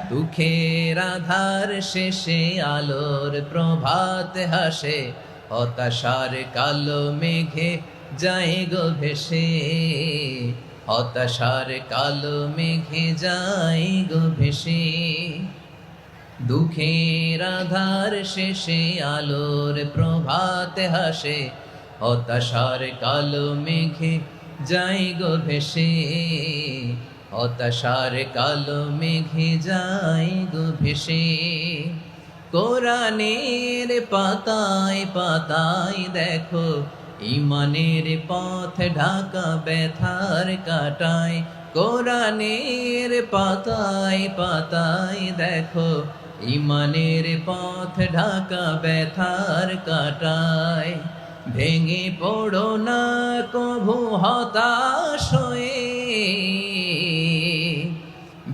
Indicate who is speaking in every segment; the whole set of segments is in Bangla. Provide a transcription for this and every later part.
Speaker 1: দুঃখের আধার শেষে আলোর প্রভাত হাসে, হতাশার কালো মেঘে যায় গো ভেসে, হতাশার কালো মেঘে যায় গো ভেসে। দুঃখের আধার শেষে আলোর প্রভাত হাসে, হতাশার কালো মেঘে যায় গো ভেসে, হতাশার কালো মেঘে যায় গো ভেসে। কোরআনের পাতায় পাতায় দেখো, ইমানের পথ ঢাকা ব্যথার কাটায়। কোরআনের পাতায় পাতায় দেখো, ইমানের পথ ঢাকা ব্যথার কাটায়। ভেঙে পড়ো না কভু হতাশ হয়ে,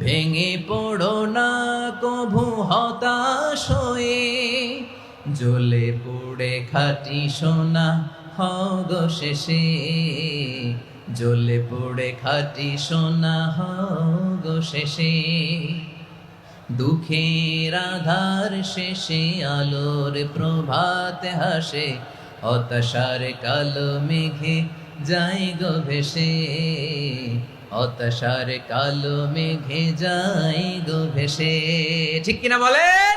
Speaker 1: ভেঙে পড়ো না কভু হতাশ হয়ে। জ্বলে পুড়ে খাঁটি সোনা হও গো শেষে, জ্বলে পুড়ে খাঁটি সোনা হও গো শেষে। দুঃখের আধার শেষে আলোর প্রভাত হাসে, হতাশার কালো মেঘে যায় গো ভেসে, হতাশার কালো মেঘে যায় গো ভেসে। ঠিক কিনা বলেন?